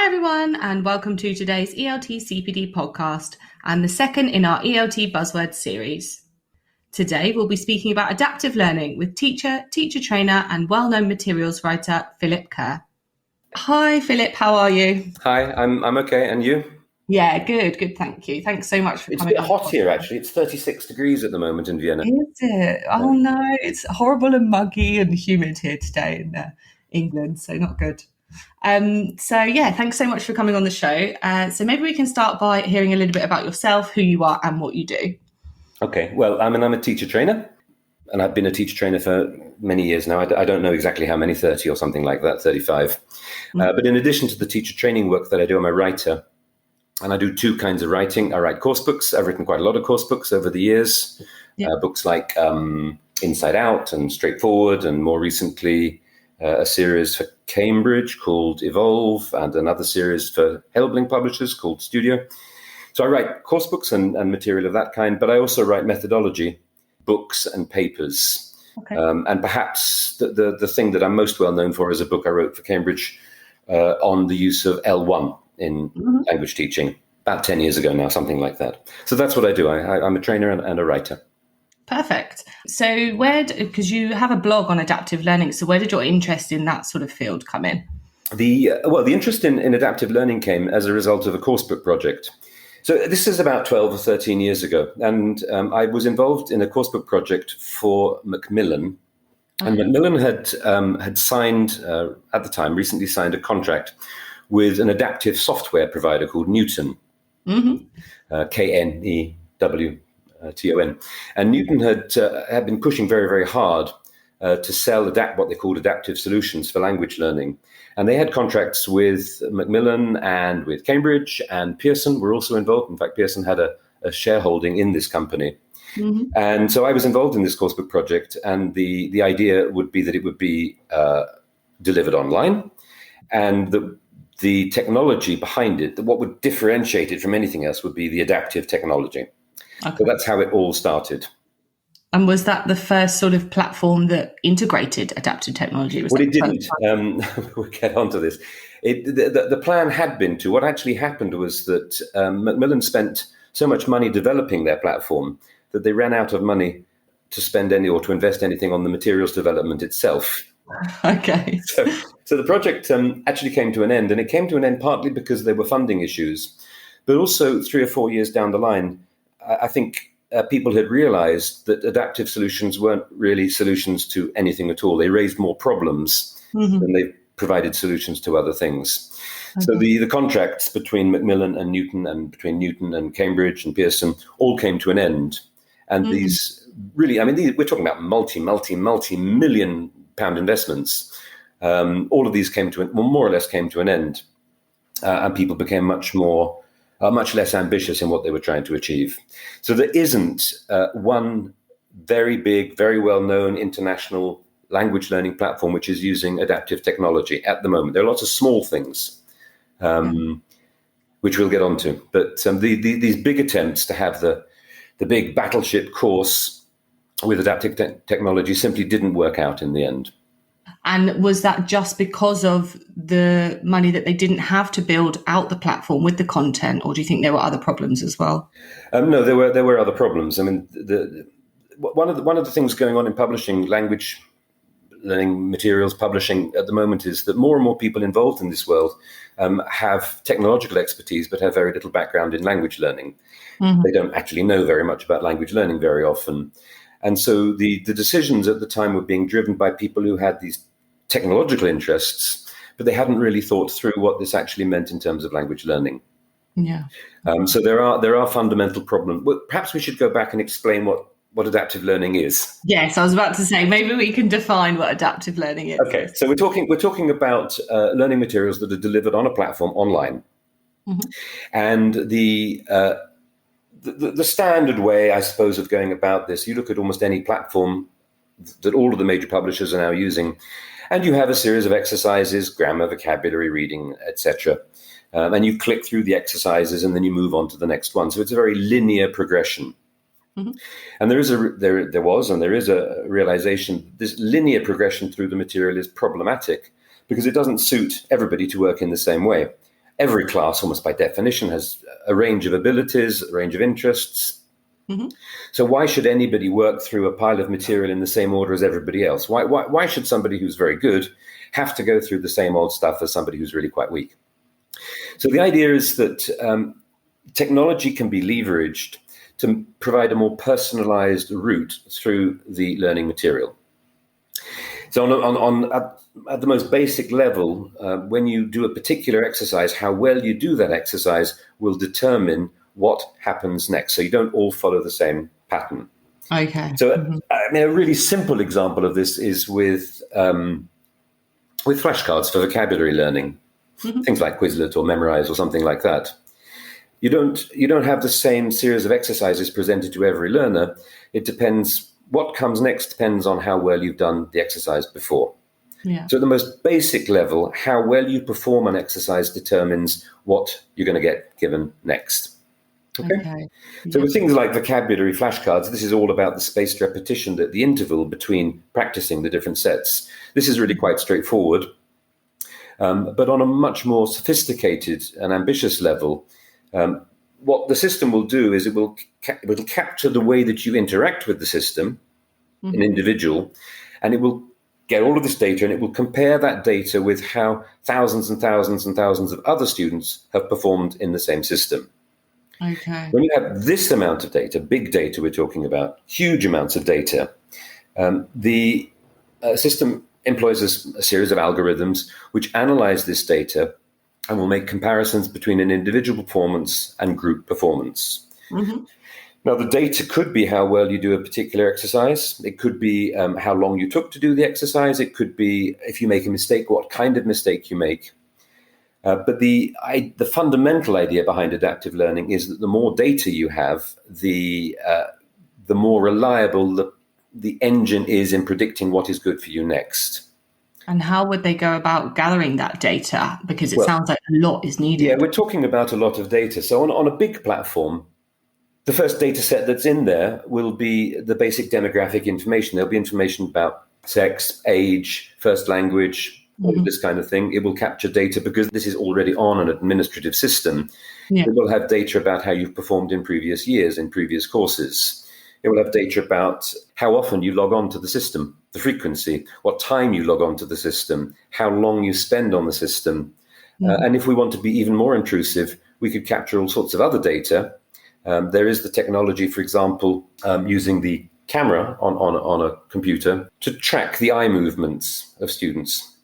everyone, and welcome to today's ELT CPD podcast and the second in our ELT Buzzwords series. Today we'll be speaking about adaptive learning with teacher trainer and well-known materials writer Philip Kerr. Hi Philip, how are you? Hi, I'm okay, and you? Yeah, good, thank you. Thanks so much for coming. It's a bit hot here actually. It's 36 degrees at the moment in Vienna. Is it? Oh no, it's horrible and muggy and humid here today in England, so not good. Thanks so much for coming on the show. So maybe we can start by hearing a little bit about yourself, who you are and what you do. Okay, well, I'm a teacher trainer, and I've been a teacher trainer for many years now. I don't know exactly how many, 30 or something like that, 35. But in addition to the teacher training work that I do, I'm a writer, and I do two kinds of writing. I write course books. I've written quite a lot of course books over the years, books like Inside Out and Straightforward, and more recently a series for Cambridge called Evolve, and another series for Helbling Publishers called Studio. So I write course books and material of that kind, but I also write methodology books and papers. Okay. And perhaps the thing that I'm most well known for is a book I wrote for Cambridge on the use of L1 in language teaching, about 10 years ago now, something like that. So that's what I do. I'm a trainer and a writer. Perfect. So because you have a blog on adaptive learning, so where did your interest in that sort of field come in? The interest in adaptive learning came as a result of a course book project. So this is about 12 or 13 years ago, and I was involved in a course book project for Macmillan. And Macmillan had signed, at the time, recently signed a contract with an adaptive software provider called Newton, Knewton. And Newton had been pushing very, very hard to sell what they called adaptive solutions for language learning. And they had contracts with Macmillan and with Cambridge, and Pearson were also involved. In fact, Pearson had a shareholding in this company. And so I was involved in this coursebook project, and the idea would be that it would be delivered online, and the technology behind it, what would differentiate it from anything else would be the adaptive technology. Okay. So that's how it all started. And was that the first sort of platform that integrated adaptive technology? It didn't. We'll get onto this. The plan had been to. What actually happened was that Macmillan spent so much money developing their platform that they ran out of money to spend or to invest anything on the materials development itself. Okay. So the project actually came to an end, and it came to an end partly because there were funding issues, but also 3 or 4 years down the line, I think people had realized that adaptive solutions weren't really solutions to anything at all. They raised more problems than they provided solutions to other things. Okay. So the contracts between Macmillan and Newton, and between Newton and Cambridge and Pearson, all came to an end. And these really, we're talking about multi-million pound investments. All of these more or less came to an end, and people became much less ambitious in what they were trying to achieve. So there isn't one very big, very well-known international language learning platform which is using adaptive technology at the moment. There are lots of small things, which we'll get onto. But these big attempts to have the big battleship course with adaptive technology simply didn't work out in the end. And was that just because of the money that they didn't have to build out the platform with the content, or do you think there were other problems as well? No, there were other problems. One of the things going on in publishing, language learning materials publishing at the moment, is that more and more people involved in this world have technological expertise but have very little background in language learning. They don't actually know very much about language learning very often. And so the decisions at the time were being driven by people who had these technological interests, but they hadn't really thought through what this actually meant in terms of language learning. Yeah. So there are fundamental problems. Well, perhaps we should go back and explain what adaptive learning is. Yes, I was about to say, maybe we can define what adaptive learning is. Okay, so we're talking about learning materials that are delivered on a platform online. And the standard way, I suppose, of going about this, you look at almost any platform that all of the major publishers are now using, and you have a series of exercises, grammar, vocabulary, reading, etc. And you click through the exercises and then you move on to the next one. So it's a very linear progression. And there is a realization this linear progression through the material is problematic because it doesn't suit everybody to work in the same way. every class, almost by definition, has a range of abilities, a range of interests. Mm-hmm. So why should anybody work through a pile of material in the same order as everybody else? Why should somebody who's very good have to go through the same old stuff as somebody who's really quite weak? So the idea is that technology can be leveraged to provide a more personalized route through the learning material. So at the most basic level, when you do a particular exercise, how well you do that exercise will determine what happens next. So you don't all follow the same pattern. Okay. So a really simple example of this is with flashcards for vocabulary learning, things like Quizlet or Memrise or something like that. You don't have the same series of exercises presented to every learner. It depends. What comes next depends on how well you've done the exercise before. Yeah. So at the most basic level, how well you perform an exercise determines what you're going to get given next. Okay. So with things like vocabulary flashcards, this is all about the spaced repetition at the interval between practicing the different sets. This is really quite straightforward. But on a much more sophisticated and ambitious level, what the system will do is it'll capture the way that you interact with the system, an individual, and it will get all of this data and it will compare that data with how thousands and thousands and thousands of other students have performed in the same system. Okay. When you have this amount of data, big data we're talking about, huge amounts of data, the system employs a series of algorithms which analyze this data and will make comparisons between an individual performance and group performance. Mm-hmm. Now, the data could be how well you do a particular exercise. It could be how long you took to do the exercise. It could be, if you make a mistake, what kind of mistake you make. But the fundamental idea behind adaptive learning is that the more data you have, the more reliable the engine is in predicting what is good for you next. And how would they go about gathering that data? Because it sounds like a lot is needed. Yeah, we're talking about a lot of data. So on a big platform, the first data set that's in there will be the basic demographic information. There'll be information about sex, age, first language, all of this kind of thing. It will capture data because this is already on an administrative system. Yeah. It will have data about how you've performed in previous years, in previous courses. It will have data about how often you log on to the system, the frequency, what time you log on to the system, how long you spend on the system. And if we want to be even more intrusive, we could capture all sorts of other data. There is the technology, for example, using the camera on a computer to track the eye movements of students.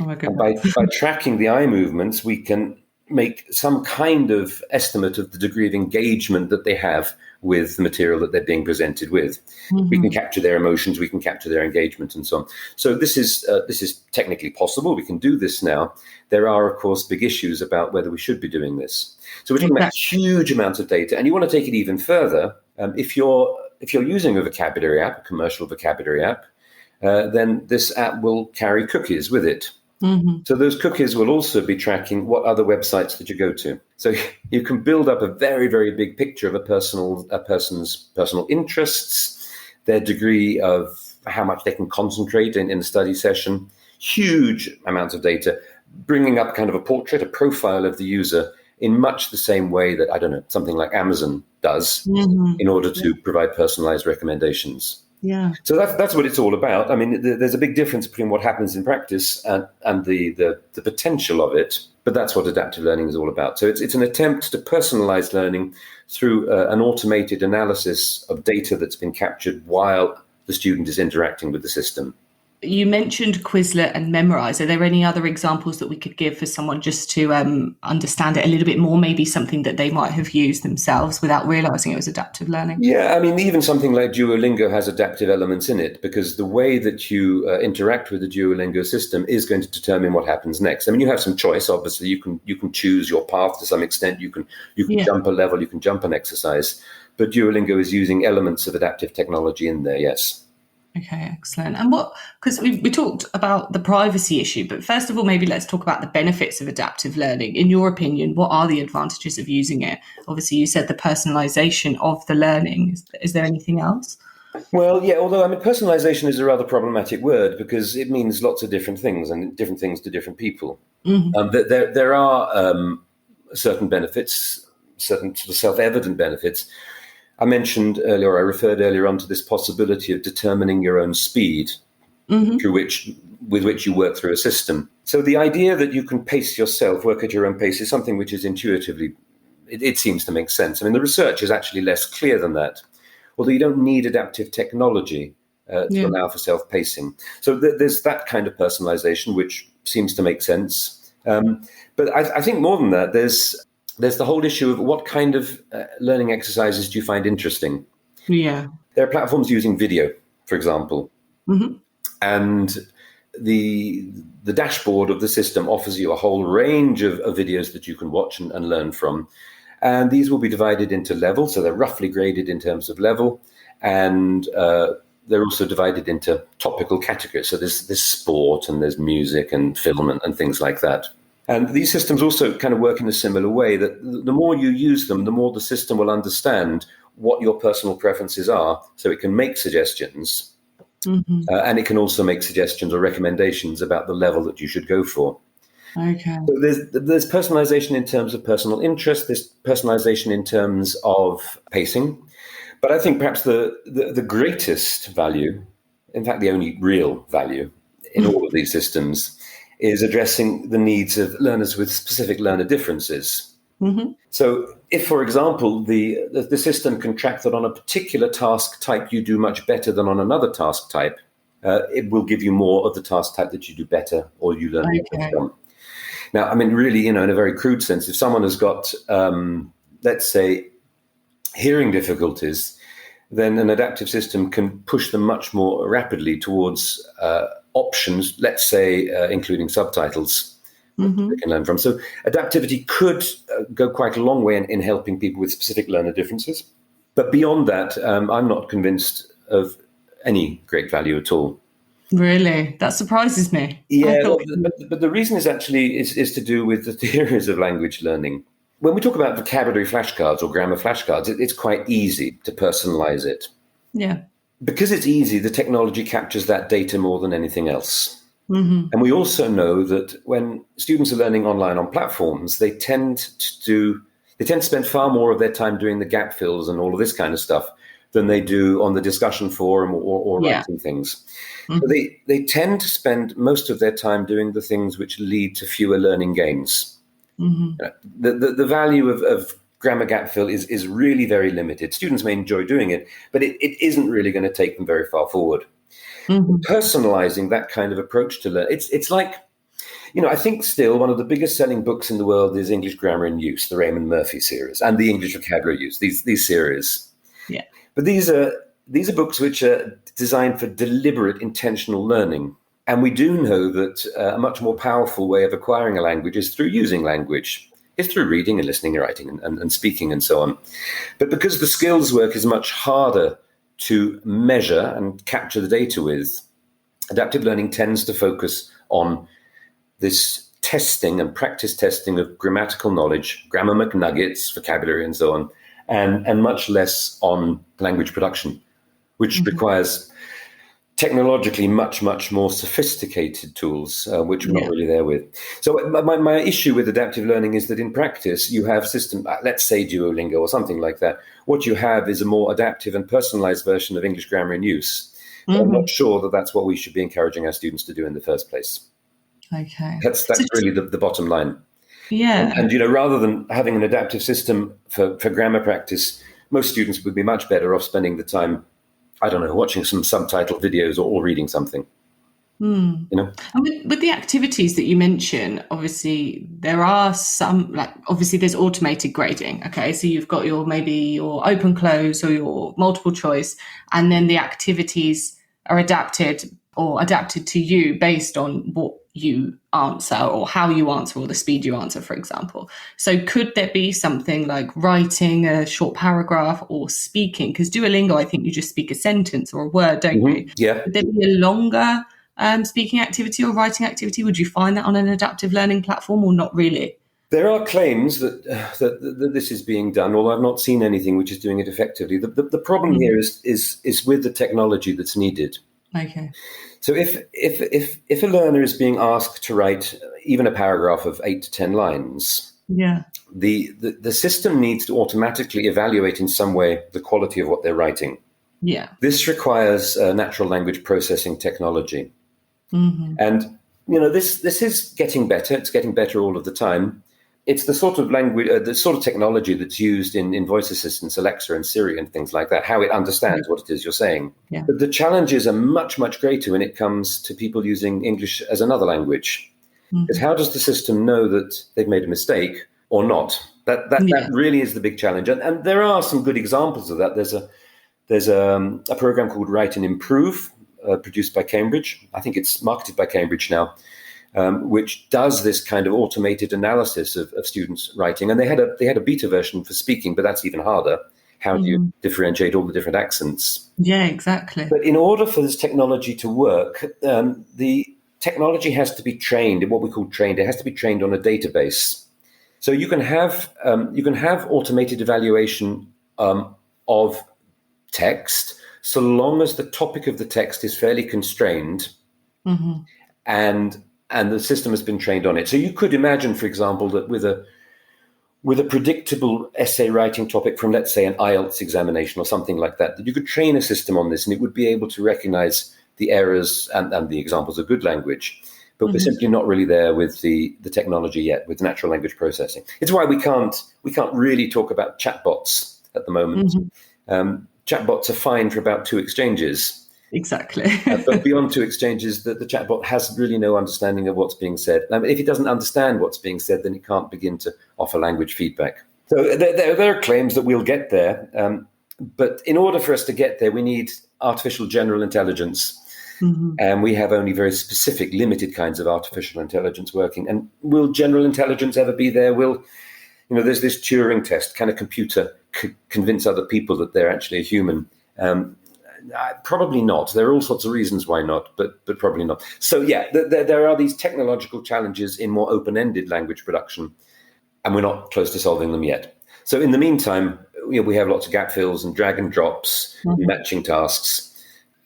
Oh my goodness. And by tracking the eye movements, we can make some kind of estimate of the degree of engagement that they have with the material that they're being presented with. Mm-hmm. We can capture their emotions, we can capture their engagement and so on. So this is technically possible. We can do this now. There are, of course, big issues about whether we should be doing this. So we're talking about huge amounts of data, and you want to take it even further. If you're using a vocabulary app, a commercial vocabulary app, then this app will carry cookies with it. Mm-hmm. So those cookies will also be tracking what other websites that you go to. So you can build up a very, very big picture of a person's personal interests, their degree of how much they can concentrate in a study session, huge amounts of data, bringing up kind of a portrait, a profile of the user in much the same way that, I don't know, something like Amazon does in order to provide personalized recommendations. Yeah. So that's what it's all about. I mean, there's a big difference between what happens in practice and the potential of it. But that's what adaptive learning is all about. So it's an attempt to personalize learning through an automated analysis of data that's been captured while the student is interacting with the system. You mentioned Quizlet and Memrise. Are there any other examples that we could give for someone just to understand it a little bit more, maybe something that they might have used themselves without realizing it was adaptive learning? Yeah, I mean, even something like Duolingo has adaptive elements in it because the way that you interact with the Duolingo system is going to determine what happens next. I mean, you have some choice, obviously. You can choose your path to some extent. You can jump a level, you can jump an exercise. But Duolingo is using elements of adaptive technology in there, yes. Okay, excellent. And because we talked about the privacy issue, but first of all, maybe let's talk about the benefits of adaptive learning. In your opinion, what are the advantages of using it? Obviously, you said the personalization of the learning. Is there anything else? Well, yeah, although, I mean, personalization is a rather problematic word because it means lots of different things and different things to different people. Mm-hmm. There are certain benefits, certain sort of self-evident benefits. I mentioned earlier, or I referred earlier on to this possibility of determining your own speed with which you work through a system. So the idea that you can pace yourself, work at your own pace, is something which is intuitively, it seems to make sense. I mean, the research is actually less clear than that, although you don't need adaptive technology to allow for self-pacing. So there's that kind of personalization, which seems to make sense. But I think more than that, there's the whole issue of what kind of learning exercises do you find interesting? Yeah. There are platforms using video, for example, and the dashboard of the system offers you a whole range of videos that you can watch and learn from. And these will be divided into levels, so they're roughly graded in terms of level, and they're also divided into topical categories. So there's sport and there's music and film and things like that. And these systems also kind of work in a similar way, that the more you use them, the more the system will understand what your personal preferences are, so it can make suggestions. And it can also make suggestions or recommendations about the level that you should go for. Okay. So there's personalization in terms of personal interest, there's personalization in terms of pacing. But I think perhaps the greatest value, in fact, the only real value in all of these systems, is addressing the needs of learners with specific learner differences. So if, for example, the system can track that on a particular task type you do much better than on another task type, it will give you more of the task type that you do better or you learn more from. Now, I mean, really, in a very crude sense, if someone has got, let's say, hearing difficulties, then an adaptive system can push them much more rapidly towards options, let's say, including subtitles they can learn from. So adaptivity could go quite a long way in helping people with specific learner differences. But beyond that, I'm not convinced of any great value at all. Really? That surprises me. Yeah, but the reason is actually is to do with the theories of language learning. When we talk about vocabulary flashcards or grammar flashcards, it's quite easy to personalize it. Yeah. Because it's easy, the technology captures that data more than anything else. And we also know that when students are learning online on platforms, they tend to spend far more of their time doing the gap fills and all of this kind of stuff than they do on the discussion forum or writing things. So they tend to spend most of their time doing the things which lead to fewer learning gains. The value of grammar gap fill is really very limited. Students may enjoy doing it, but it isn't really going to take them very far forward. Personalizing that kind of approach to learn, it's like, I think still one of the biggest selling books in the world is English Grammar in Use, the Raymond Murphy series, and the English Vocabulary Use, these series. Yeah. But these are books which are designed for deliberate, intentional learning. And we do know that a much more powerful way of acquiring a language is through using language. It's through reading and listening and writing and speaking and so on. But because the skills work is much harder to measure and capture the data with, adaptive learning tends to focus on this testing and practice testing of grammatical knowledge, grammar McNuggets, vocabulary and so on, and much less on language production, which requires technologically much, much more sophisticated tools, which we're not really there with. So my issue with adaptive learning is that in practice, you have system, let's say Duolingo or something like that. What you have is a more adaptive and personalized version of English Grammar in Use. I'm not sure that that's what we should be encouraging our students to do in the first place. Okay. That's really the bottom line. Yeah. And rather than having an adaptive system for grammar practice, most students would be much better off spending the time, I don't know, watching some subtitled videos or reading something. And with the activities that you mention, obviously there are some, obviously there's automated grading. Okay, so you've got your open close or your multiple choice, and then the activities are adapted to you based on what you answer or how you answer or the speed you answer, for example. So could there be something like writing a short paragraph or speaking? Because Duolingo, I think you just speak a sentence or a word, don't you? Yeah. Would there be a longer speaking activity or writing activity? Would you find that on an adaptive learning platform or not really? There are claims that this is being done, although I've not seen anything which is doing it effectively. The problem here is with the technology that's needed. Okay. So if a learner is being asked to write even a paragraph of 8 to 10 lines, the system needs to automatically evaluate in some way the quality of what they're writing. Yeah. This requires natural language processing technology. Mm-hmm. And, this is getting better. It's getting better all of the time. It's the sort of language, the sort of technology that's used in voice assistants, Alexa and Siri and things like that, how it understands what it is you're saying. Yeah. But the challenges are much, much greater when it comes to people using English as another language. Because how does the system know that they've made a mistake or not? That really is the big challenge. And there are some good examples of that. There's a program called Write and Improve, produced by Cambridge. I think it's marketed by Cambridge now, which does this kind of automated analysis of students' writing. And they had a beta version for speaking, but that's even harder. How do you differentiate all the different accents? Yeah, exactly. But in order for this technology to work, the technology has to be trained, what we call trained. It has to be trained on a database. So you can have automated evaluation of text, so long as the topic of the text is fairly constrained, and the system has been trained on it. So you could imagine, for example, that with a predictable essay writing topic from, let's say, an IELTS examination or something like that you could train a system on this, and it would be able to recognize the errors and the examples of good language. But we're simply not really there with the technology yet, with natural language processing. It's why we can't really talk about chatbots at the moment. Chatbots are fine for about 2 exchanges. Exactly. But beyond 2 exchanges, the chatbot has really no understanding of what's being said. If it doesn't understand what's being said, then it can't begin to offer language feedback. So there are claims that we'll get there. But in order for us to get there, we need artificial general intelligence. And we have only very specific, limited kinds of artificial intelligence working. And will general intelligence ever be there? There's this Turing test. Can a computer convince other people that they're actually a human? Probably not. There are all sorts of reasons why not, but probably not. So there are these technological challenges in more open-ended language production, and we're not close to solving them yet. So in the meantime, we have lots of gap fills and drag and drops, matching tasks.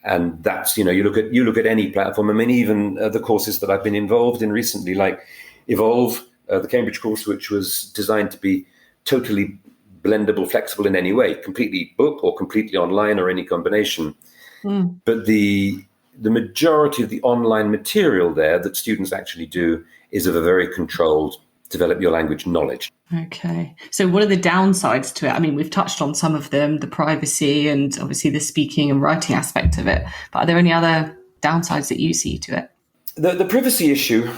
And that's, you look at any platform. I mean, even the courses that I've been involved in recently, like Evolve, the Cambridge course, which was designed to be totally blendable, flexible in any way, completely book or completely online or any combination. But the majority of the online material there that students actually do is of a very controlled, develop your language knowledge. Okay. So what are the downsides to it? I mean, we've touched on some of them, the privacy and obviously the speaking and writing aspect of it. But are there any other downsides that you see to it? The privacy issue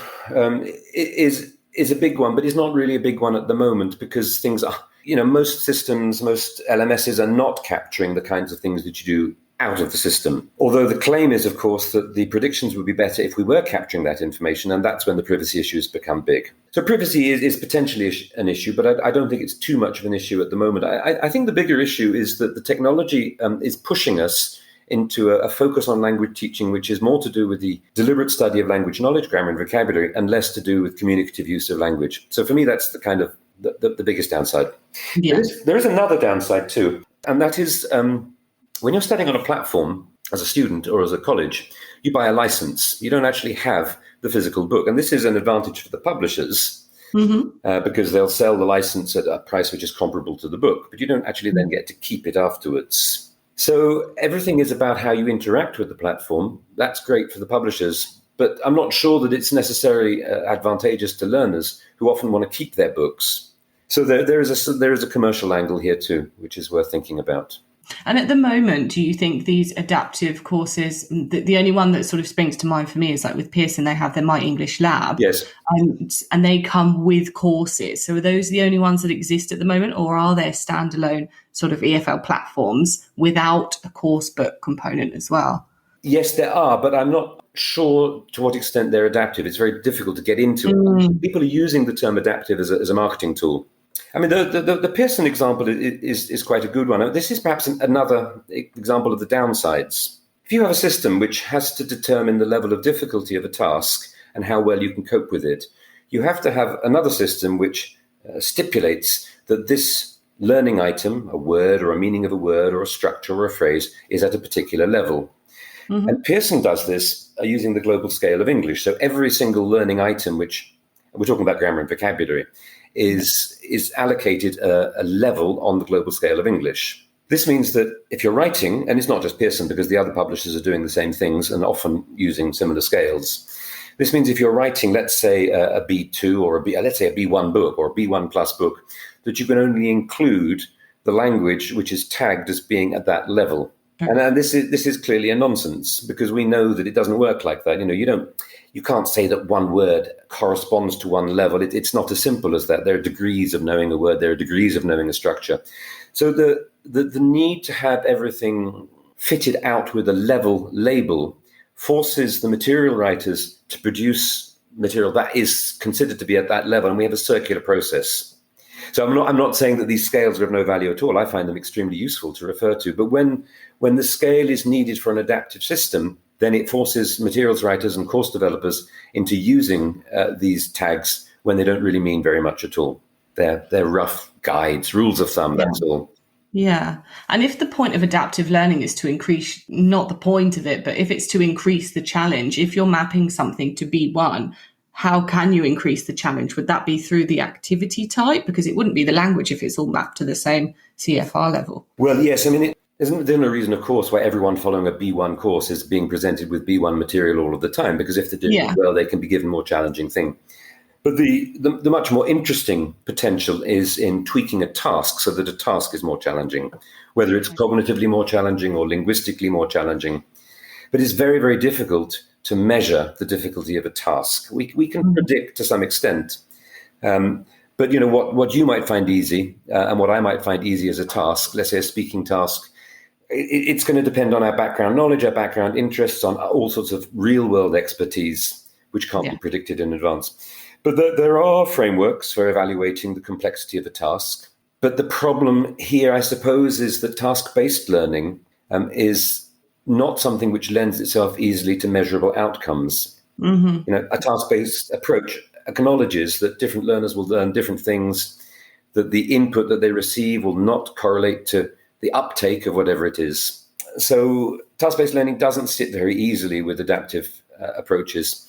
is a big one, but it's not really a big one at the moment because things are, most systems, most LMSs are not capturing the kinds of things that you do out of the system. Although the claim is, of course, that the predictions would be better if we were capturing that information, and that's when the privacy issues become big. So privacy is potentially an issue, but I don't think it's too much of an issue at the moment. I think the bigger issue is that the technology is pushing us into a focus on language teaching, which is more to do with the deliberate study of language knowledge, grammar and vocabulary, and less to do with communicative use of language. So for me, that's the kind of the biggest downside. Yeah. There is another downside too, and that is when you're studying on a platform as a student or as a college, you buy a license. You don't actually have the physical book. And this is an advantage for the publishers because they'll sell the license at a price which is comparable to the book, but you don't actually then get to keep it afterwards. So everything is about how you interact with the platform. That's great for the publishers, but I'm not sure that it's necessarily advantageous to learners who often want to keep their books. So there is a commercial angle here too, which is worth thinking about. And at the moment, do you think these adaptive courses, the only one that sort of springs to mind for me is like with Pearson, they have their My English Lab. Yes. And they come with courses. So are those the only ones that exist at the moment, or are there standalone sort of EFL platforms without a course book component as well? Yes, there are, but I'm not sure to what extent they're adaptive. It's very difficult to get into it. People are using the term adaptive as a marketing tool. I mean, the Pearson example is quite a good one. This is perhaps another example of the downsides. If you have a system which has to determine the level of difficulty of a task and how well you can cope with it, you have to have another system which stipulates that this learning item, a word or a meaning of a word or a structure or a phrase, is at a particular level. And Pearson does this using the global scale of English. So every single learning item, which we're talking about grammar and vocabulary, is allocated a level on the global scale of English. This means that if you're writing, and it's not just Pearson because the other publishers are doing the same things and often using similar scales. This means if you're writing, let's say a B2 or let's say a B1 book or a B1 plus book, that you can only include the language which is tagged as being at that level. And this is clearly a nonsense because we know that it doesn't work like that. You can't say that one word corresponds to one level. It's not as simple as that. There are degrees of knowing a word. There are degrees of knowing a structure. So the need to have everything fitted out with a level label forces the material writers to produce material that is considered to be at that level, and we have a circular process. So I'm not saying that these scales are of no value at all. I find them extremely useful to refer to. But when the scale is needed for an adaptive system, then it forces materials writers and course developers into using these tags when they don't really mean very much at all. They're rough guides, rules of thumb, that's all. Yeah. And if the point of adaptive learning is to increase, not the point of it, but if it's to increase the challenge, if you're mapping something to B1, how can you increase the challenge? Would that be through the activity type? Because it wouldn't be the language if it's all mapped to the same CFR level. Well, yes. I mean, there's no reason, of course, why everyone following a B1 course is being presented with B1 material all of the time, because if they're doing it well, they can be given more challenging thing. But the much more interesting potential is in tweaking a task so that a task is more challenging, whether it's cognitively more challenging or linguistically more challenging. But it's very, very difficult to measure the difficulty of a task. We can predict to some extent. But what you might find easy and what I might find easy as a task, let's say a speaking task, it's going to depend on our background knowledge, our background interests, on all sorts of real world expertise, which can't be predicted in advance. But there are frameworks for evaluating the complexity of a task. But the problem here, I suppose, is that task-based learning is not something which lends itself easily to measurable outcomes. Mm-hmm. A task-based approach acknowledges that different learners will learn different things, that the input that they receive will not correlate to the uptake of whatever it is. So task-based learning doesn't sit very easily with adaptive approaches,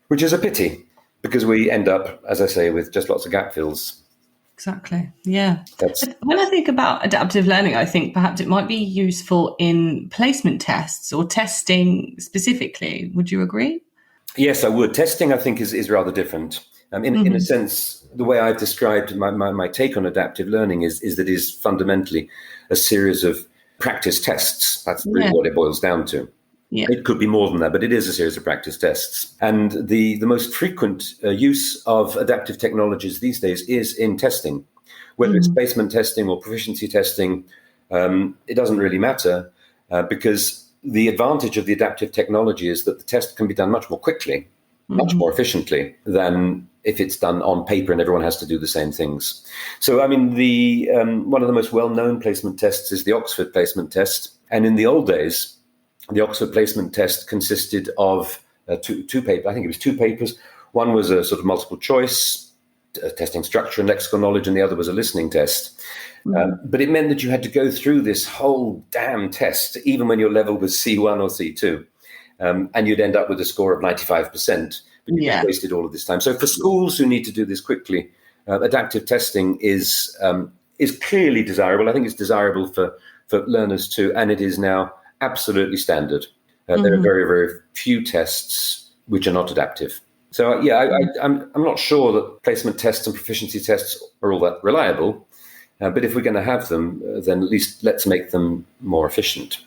which is a pity, because we end up, as I say, with just lots of gap fills. Exactly. Yeah. When I think about adaptive learning, I think perhaps it might be useful in placement tests or testing specifically. Would you agree? Yes, I would. Testing, I think, is rather different. In a sense, the way I've described my take on adaptive learning is that it is fundamentally a series of practice tests. That's really what it boils down to. Yeah. It could be more than that, but it is a series of practice tests. And the most frequent use of adaptive technologies these days is in testing. Whether it's placement testing or proficiency testing, it doesn't really matter because the advantage of the adaptive technology is that the test can be done much more quickly, much more efficiently than if it's done on paper and everyone has to do the same things. So, I mean, one of the most well-known placement tests is the Oxford placement test. And in the old days, the Oxford placement test consisted of two papers. I think it was two papers. One was a sort of multiple choice, testing structure and lexical knowledge, and the other was a listening test. But it meant that you had to go through this whole damn test, even when your level was C1 or C2. And you'd end up with a score of 95%. But you just wasted all of this time. So for schools who need to do this quickly, adaptive testing is clearly desirable. I think it's desirable for learners too, and it is now absolutely standard. There are very, very few tests which are not adaptive. So, I'm not sure that placement tests and proficiency tests are all that reliable. But if we're going to have them, then at least let's make them more efficient.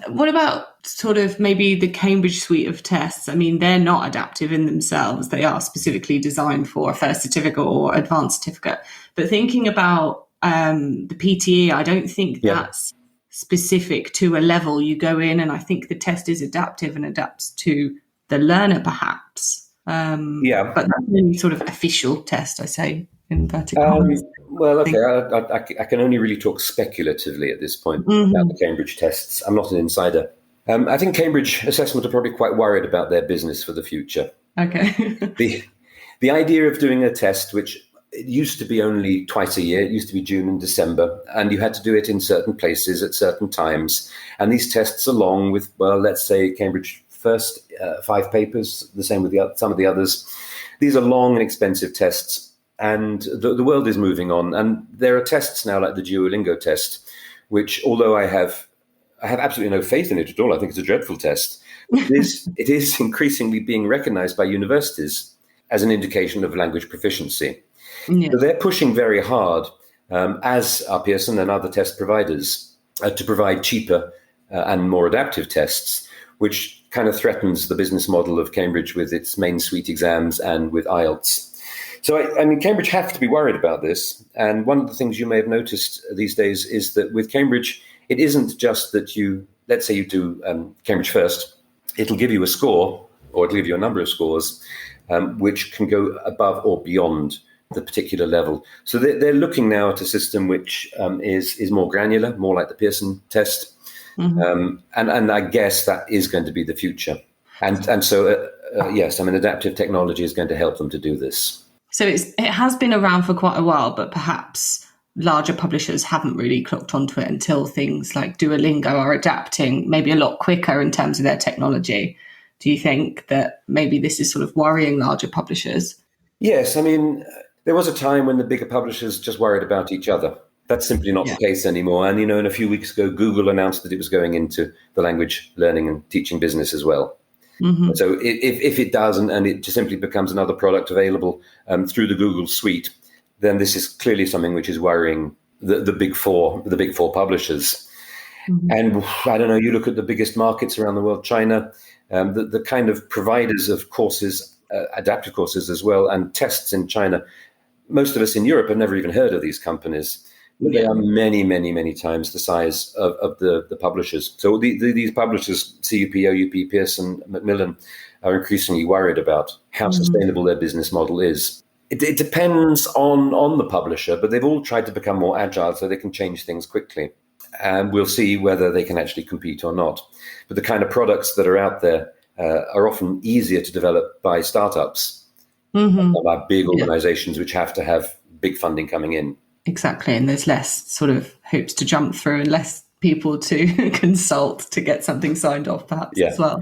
What about sort of maybe the Cambridge suite of tests? I mean, they're not adaptive in themselves. They are specifically designed for a first certificate or advanced certificate. But thinking about the PTE, I don't think that's specific to a level. You go in and I think the test is adaptive and adapts to the learner perhaps. But that's any sort of official test, I say, in inverted commas. Well, okay, I can only really talk speculatively at this point about the Cambridge tests. I'm not an insider. I think Cambridge Assessment are probably quite worried about their business for the future. Okay. The idea of doing a test, which it used to be only twice a year, it used to be June and December, and you had to do it in certain places at certain times. And these tests, along with, well, let's say Cambridge first 5 papers, the same with some of the others, these are long and expensive tests. And the world is moving on. And there are tests now like the Duolingo test, which, although I have absolutely no faith in it at all, I think it's a dreadful test. It is increasingly being recognized by universities as an indication of language proficiency. Yeah. So they're pushing very hard, as are Pearson and other test providers, to provide cheaper and more adaptive tests, which kind of threatens the business model of Cambridge with its main suite exams and with IELTS. So, I mean, Cambridge have to be worried about this. And one of the things you may have noticed these days is that with Cambridge, it isn't just that let's say you do Cambridge first, it'll give you a score, or it'll give you a number of scores, which can go above or beyond the particular level. So they're looking now at a system which is more granular, more like the Pearson test. Mm-hmm. And I guess that is going to be the future. And so, yes, I mean, adaptive technology is going to help them to do this. So it has been around for quite a while, but perhaps larger publishers haven't really clocked onto it until things like Duolingo are adapting maybe a lot quicker in terms of their technology. Do you think that maybe this is sort of worrying larger publishers? Yes, I mean, there was a time when the bigger publishers just worried about each other. That's simply not the case anymore. And, and a few weeks ago, Google announced that it was going into the language learning and teaching business as well. Mm-hmm. So if it does, and it just simply becomes another product available through the Google suite, then this is clearly something which is worrying the big four publishers. Mm-hmm. And I don't know, you look at the biggest markets around the world, China, the kind of providers of courses, adaptive courses as well, and tests in China. Most of us in Europe have never even heard of these companies. But they are many, many, many times the size of the publishers. So these publishers, CUP, OUP, Pearson, Macmillan, are increasingly worried about how sustainable their business model is. It depends on the publisher, but they've all tried to become more agile so they can change things quickly. And we'll see whether they can actually compete or not. But the kind of products that are out there are often easier to develop by startups, by big organizations which have to have big funding coming in. Exactly. And there's less sort of hoops to jump through and less people to consult to get something signed off perhaps as well.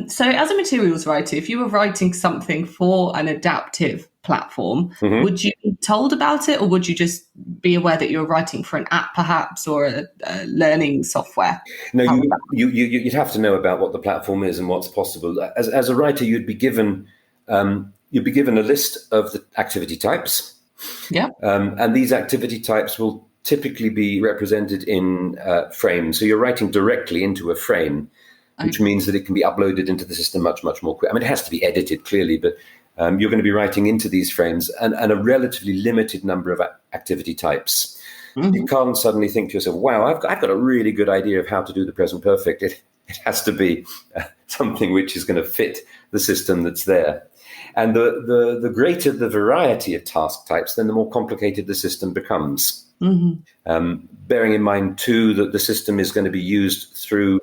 So as a materials writer, if you were writing something for an adaptive platform, would you be told about it, or would you just be aware that you're writing for an app perhaps, or a learning software? No, you'd have to know about what the platform is and what's possible. As a writer, you'd be given a list of the activity types. Yeah. And these activity types will typically be represented in frames. So you're writing directly into a frame, which means that it can be uploaded into the system much, much more quick. I mean, it has to be edited clearly, but you're going to be writing into these frames and a relatively limited number of activity types. You can't suddenly think to yourself, wow, I've got a really good idea of how to do the present perfect. It has to be something which is going to fit the system that's there. And the greater the variety of task types, then the more complicated the system becomes. Bearing in mind, too, that the system is going to be used through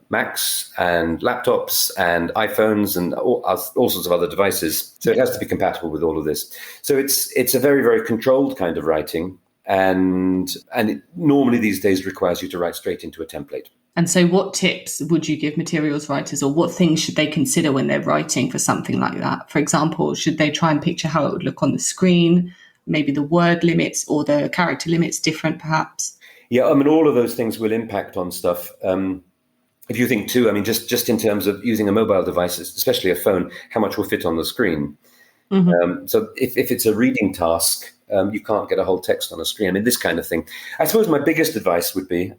Macs and laptops and iPhones and all sorts of other devices. So it has to be compatible with all of this. So it's a very, very controlled kind of writing. And it normally these days requires you to write straight into a template. And so what tips would you give materials writers, or what things should they consider when they're writing for something like that? For example, should they try and picture how it would look on the screen? Maybe the word limits or the character limits different, perhaps? Yeah, I mean, all of those things will impact on stuff. If you think too, I mean, just in terms of using a mobile device, especially a phone, how much will fit on the screen? So if it's a reading task, you can't get a whole text on a screen. I mean, this kind of thing. I suppose my biggest advice would be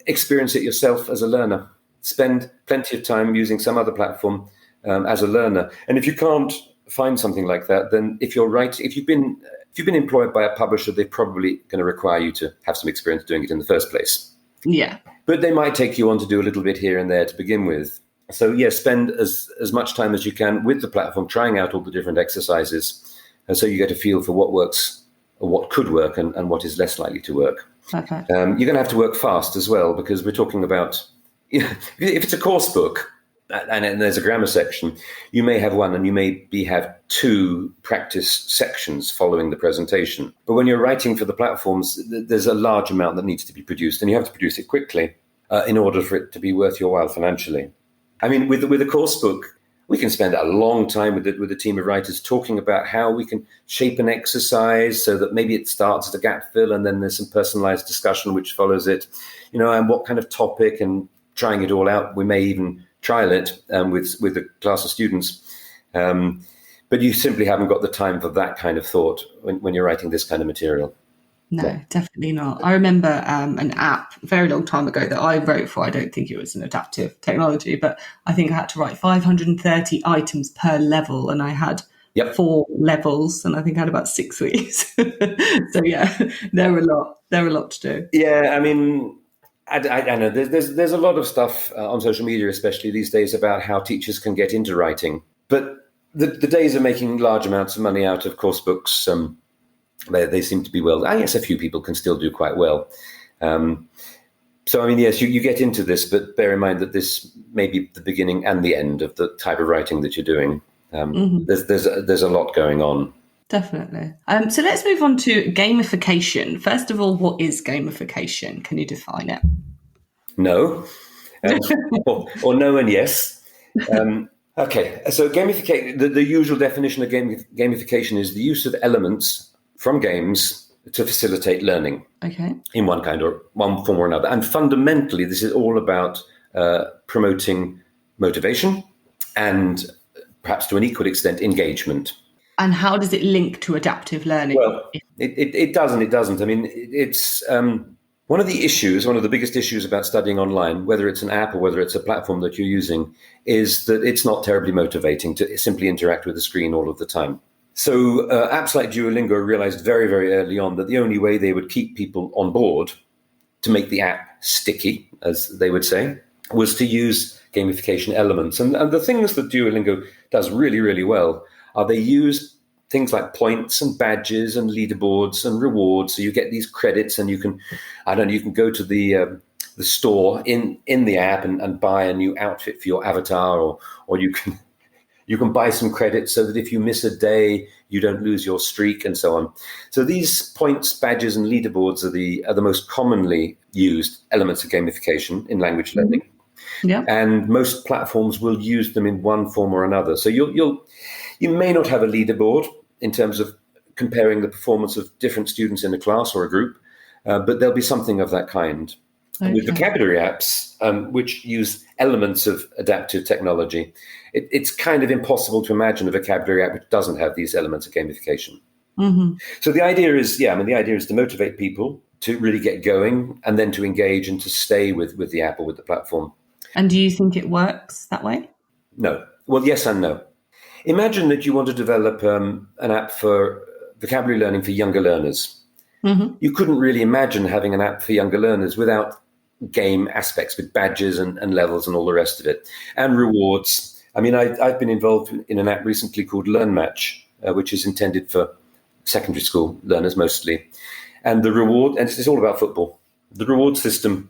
experience it yourself as a learner. Spend plenty of time using some other platform as a learner. And if you can't find something like that, then if you've been employed by a publisher, they're probably going to require you to have some experience doing it in the first place. Yeah. But they might take you on to do a little bit here and there to begin with. So yes, spend as much time as you can with the platform, trying out all the different exercises. And so you get a feel for what works or what could work and what is less likely to work. Okay. You're going to have to work fast as well, because we're talking about, if it's a course book and there's a grammar section, you may have one and you may have two practice sections following the presentation. But when you're writing for the platforms, there's a large amount that needs to be produced, and you have to produce it quickly in order for it to be worth your while financially. I mean, with a course book, We can spend a long time with a team of writers talking about how we can shape an exercise so that maybe it starts as a gap fill and then there's some personalized discussion which follows it, and what kind of topic, and trying it all out. We may even trial it with a class of students. But you simply haven't got the time for that kind of thought when you're writing this kind of material. No, definitely not. I remember an app a very long time ago that I wrote for. I don't think it was an adaptive technology, but I think I had to write 530 items per level, and I had 4 levels, and I think I had about 6 weeks. So yeah, there were a lot to do. Yeah, I mean, I know there's a lot of stuff on social media, especially these days, about how teachers can get into writing. But the days of making large amounts of money out of course books, they seem to be well. I guess a few people can still do quite well. So, I mean, yes, you get into this, but bear in mind that this may be the beginning and the end of the type of writing that you're doing. There's a lot going on. Definitely. So let's move on to gamification. First of all, what is gamification? Can you define it? No. Or no and yes. Okay, so gamification, the usual definition of gamification is the use of elements from games to facilitate learning. Okay. In one form or another. And fundamentally, this is all about promoting motivation and perhaps to an equal extent, engagement. And how does it link to adaptive learning? Well, it doesn't. I mean, it's one of the biggest issues about studying online, whether it's an app or whether it's a platform that you're using, is that it's not terribly motivating to simply interact with the screen all of the time. So apps like Duolingo realized very, very early on that the only way they would keep people on board to make the app sticky, as they would say, was to use gamification elements. And the things that Duolingo does really, really well are they use things like points and badges and leaderboards and rewards. So you get these credits and you can go to the store in the app and buy a new outfit for your avatar, or you can buy some credits so that if you miss a day, you don't lose your streak, and so on. So these points, badges, and leaderboards are the most commonly used elements of gamification in language learning. Yeah. And most platforms will use them in one form or another. So you may not have a leaderboard in terms of comparing the performance of different students in a class or a group, but there'll be something of that kind. Okay. With vocabulary apps, which use elements of adaptive technology, it's kind of impossible to imagine a vocabulary app which doesn't have these elements of gamification. Mm-hmm. So the idea is to motivate people to really get going and then to engage and to stay with the app or with the platform. And do you think it works that way? No. Well, yes and no. Imagine that you want to develop an app for vocabulary learning for younger learners. Mm-hmm. You couldn't really imagine having an app for younger learners without game aspects, with badges and levels and all the rest of it, and rewards. I mean, I've been involved in an app recently called Learn Match, which is intended for secondary school learners mostly. And the reward, and it's all about football. The reward system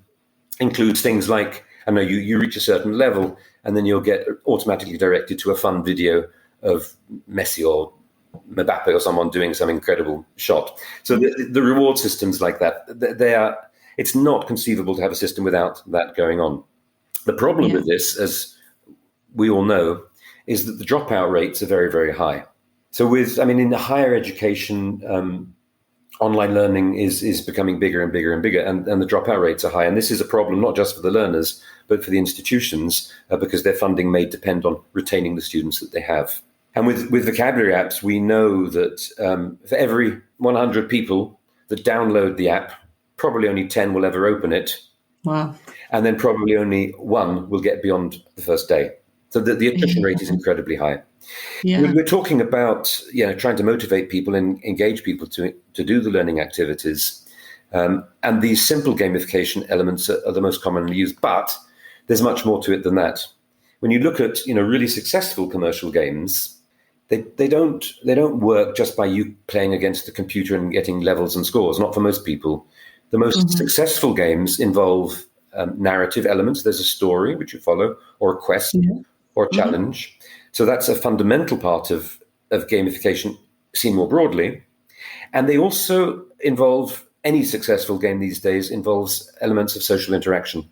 includes things like, I know you reach a certain level and then you'll get automatically directed to a fun video of Messi or Mbappe or someone doing some incredible shot. So the reward systems like that, it's not conceivable to have a system without that going on. The problem with this, as we all know, is that the dropout rates are very, very high. So in the higher education, online learning is becoming bigger and bigger and bigger, and the dropout rates are high. And this is a problem not just for the learners, but for the institutions, because their funding may depend on retaining the students that they have. And with vocabulary apps, we know that for every 100 people that download the app, probably only 10 will ever open it. Wow. And then probably only 1 will get beyond the first day. So the attrition rate is incredibly high. Yeah. We're talking about trying to motivate people and engage people to do the learning activities. And these simple gamification elements are the most commonly used, but there's much more to it than that. When you look at really successful commercial games, they don't work just by you playing against the computer and getting levels and scores. Not for most people. The most successful games involve narrative elements. There's a story which you follow, or a quest, or a challenge. So that's a fundamental part of gamification seen more broadly. And they also involve, any successful game these days involves elements of social interaction.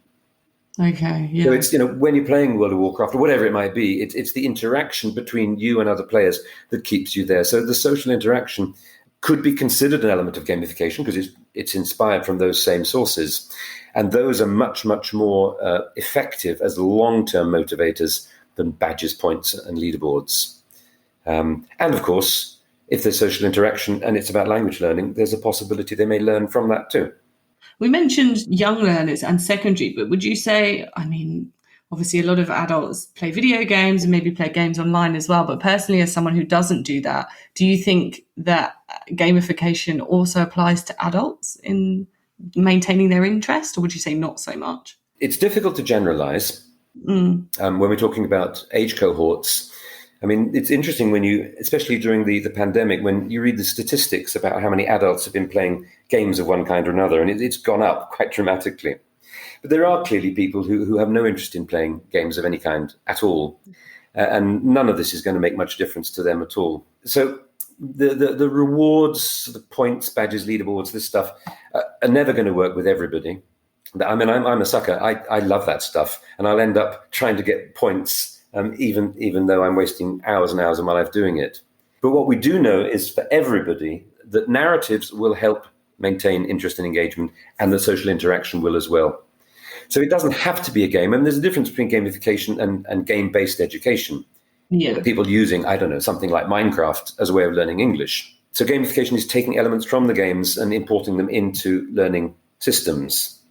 Okay, yeah. So it's, when you're playing World of Warcraft or whatever it might be, it's the interaction between you and other players that keeps you there. So the social interaction could be considered an element of gamification because it's inspired from those same sources. And those are much, much more effective as long-term motivators than badges, points, and leaderboards. And of course, if there's social interaction and it's about language learning, there's a possibility they may learn from that too. We mentioned young learners and secondary, but would you say, obviously a lot of adults play video games and maybe play games online as well, but personally, as someone who doesn't do that, do you think that gamification also applies to adults in maintaining their interest, or would you say not so much? It's difficult to generalize when we're talking about age cohorts. I mean, it's interesting when especially during the pandemic, when you read the statistics about how many adults have been playing games of one kind or another, and it's gone up quite dramatically. But there are clearly people who have no interest in playing games of any kind at all. And none of this is going to make much difference to them at all. So the rewards, the points, badges, leaderboards, this stuff are never going to work with everybody. I mean, I'm a sucker. I love that stuff. And I'll end up trying to get points even though I'm wasting hours and hours of my life doing it. But what we do know is for everybody that narratives will help maintain interest and engagement, and that social interaction will as well. So it doesn't have to be a game. And there's a difference between gamification and game-based education. Yeah. People using, something like Minecraft as a way of learning English. So gamification is taking elements from the games and importing them into learning systems.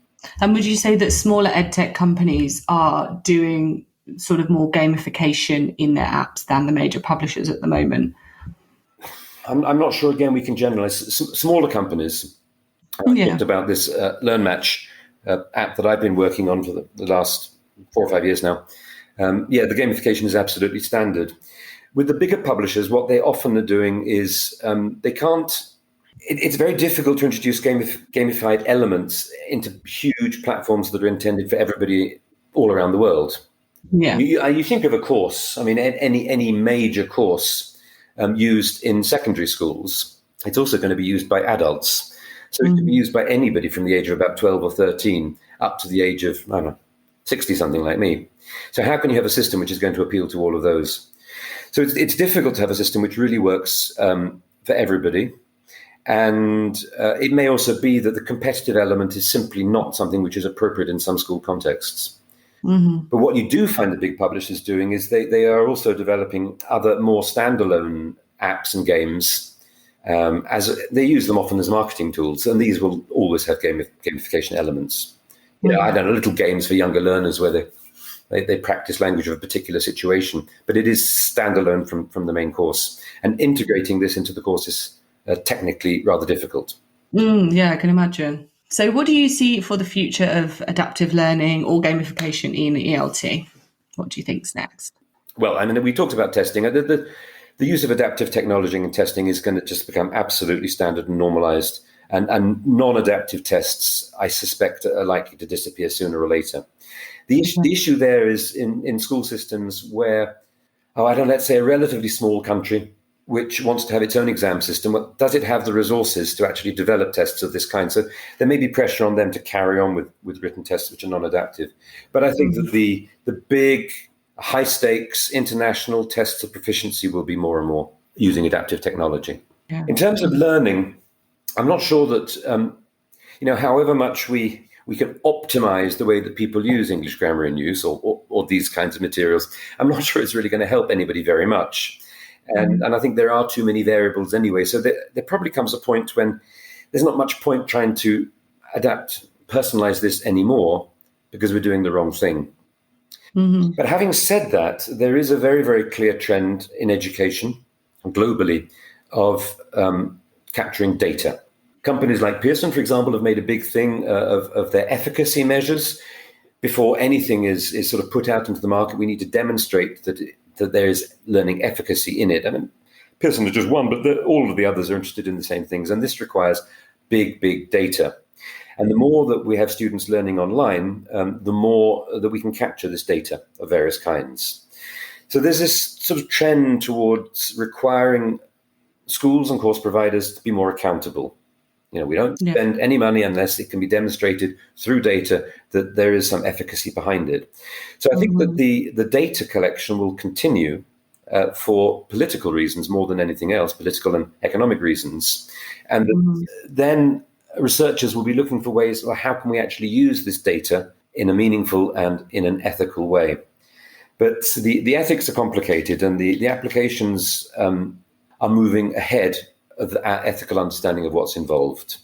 And would you say that smaller edtech companies are doing sort of more gamification in their apps than the major publishers at the moment? I'm not sure, again, we can generalize. Smaller companies, I talked about this LearnMatch app that I've been working on for the last 4 or 5 years now. The gamification is absolutely standard. With the bigger publishers, what they often are doing is they can't. It's very difficult to introduce gamified elements into huge platforms that are intended for everybody all around the world. Yeah. You think of a course. I mean, any major course used in secondary schools, it's also going to be used by adults. So it can be used by anybody from the age of about 12 or 13 up to the age of, 60 something like me. So how can you have a system which is going to appeal to all of those? So it's difficult to have a system which really works for everybody. And it may also be that the competitive element is simply not something which is appropriate in some school contexts. Mm-hmm. But what you do find the big publishers doing is they are also developing other more standalone apps and games, as they use them often as marketing tools, and these will always have gamification elements. Little games for younger learners where they practice language of a particular situation, but it is standalone from the main course. And integrating this into the course is technically rather difficult. I can imagine. So what do you see for the future of adaptive learning or gamification in ELT? What do you think's next? Well, we talked about testing. The use of adaptive technology and testing is going to just become absolutely standard and normalized. And non-adaptive tests, I suspect, are likely to disappear sooner or later. The issue there is in school systems where, let's say a relatively small country which wants to have its own exam system, does it have the resources to actually develop tests of this kind? So there may be pressure on them to carry on with written tests which are non-adaptive. But I think that the big, high-stakes international tests of proficiency will be more and more using adaptive technology. Yeah. In terms of learning, I'm not sure that, however much we can optimize the way that people use English grammar in use or these kinds of materials, I'm not sure it's really going to help anybody very much. And I think there are too many variables anyway. So there probably comes a point when there's not much point trying to personalize this anymore because we're doing the wrong thing. Mm-hmm. But having said that, there is a very, very clear trend in education globally of capturing data. Companies like Pearson, for example, have made a big thing of their efficacy measures. Before anything is sort of put out into the market, we need to demonstrate that there is learning efficacy in it. Pearson is just one, but all of the others are interested in the same things. And this requires big, big data. And the more that we have students learning online, the more that we can capture this data of various kinds. So there's this sort of trend towards requiring schools and course providers to be more accountable. We don't spend any money unless it can be demonstrated through data that there is some efficacy behind it. So I think that the data collection will continue for political reasons more than anything else, political and economic reasons. And then researchers will be looking for ways, well, how can we actually use this data in a meaningful and in an ethical way? But the ethics are complicated, and the applications are moving ahead of our ethical understanding of what's involved.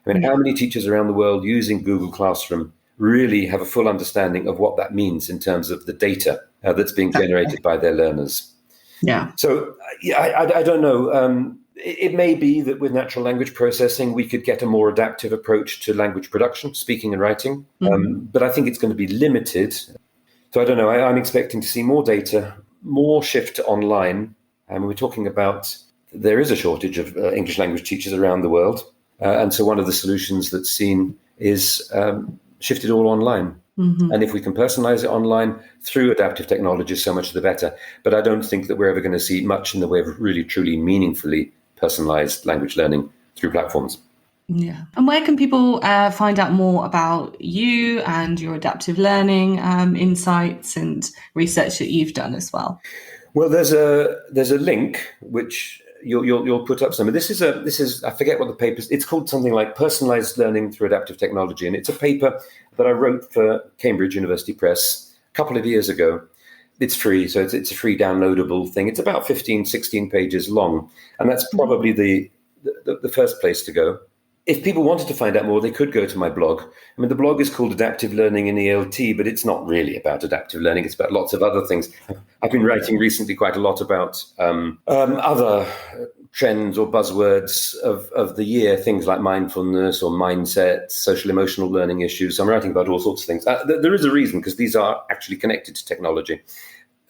I mean, how many teachers around the world using Google Classroom really have a full understanding of what that means in terms of the data that's being generated by their learners? Yeah. So I don't know. It may be that with natural language processing, we could get a more adaptive approach to language production, speaking and writing. But I think it's going to be limited. So I don't know. I'm expecting to see more data, more shift to online. And we're talking about there is a shortage of English language teachers around the world. And so one of the solutions that's seen is shifted all online. And if we can personalize it online through adaptive technologies, so much the better. But I don't think that we're ever going to see much in the way of really, truly meaningfully personalized language learning through platforms. Yeah. And where can people find out more about you and your adaptive learning insights and research that you've done as well? Well, there's a link which you'll put up some. This is I forget what the paper is. It's called something like Personalized Learning Through Adaptive Technology, and it's a paper that I wrote for Cambridge University Press a couple of years ago. It's free, so it's a free downloadable thing. It's about 15, 16 pages long, and that's probably the first place to go. If people wanted to find out more, they could go to my blog. I mean, the blog is called Adaptive Learning in ELT, but it's not really about adaptive learning. It's about lots of other things. I've been writing recently quite a lot about other trends or buzzwords of the year, things like mindfulness or mindset, social emotional learning issues. I'm writing about all sorts of things. There is a reason, because these are actually connected to technology.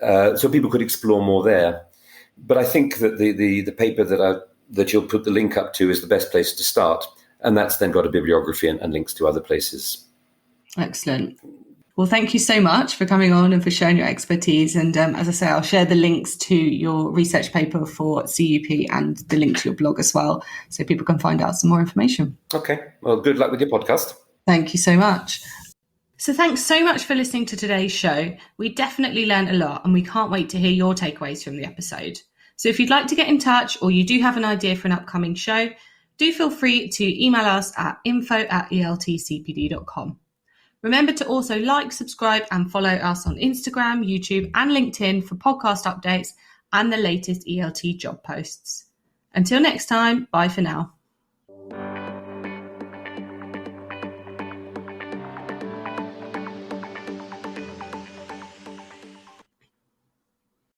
So people could explore more there. But I think that the paper that you'll put the link up to is the best place to start. And that's then got a bibliography and links to other places. Excellent. Well, thank you so much for coming on and for sharing your expertise. And as I say, I'll share the links to your research paper for CUP and the link to your blog as well, so people can find out some more information. Okay. Well, good luck with your podcast. Thank you so much. So thanks so much for listening to today's show. We definitely learned a lot, and we can't wait to hear your takeaways from the episode. So if you'd like to get in touch, or you do have an idea for an upcoming show, do feel free to email us at info@eltcpd.com. Remember to also like, subscribe and follow us on Instagram, YouTube and LinkedIn for podcast updates and the latest ELT job posts. Until next time, bye for now.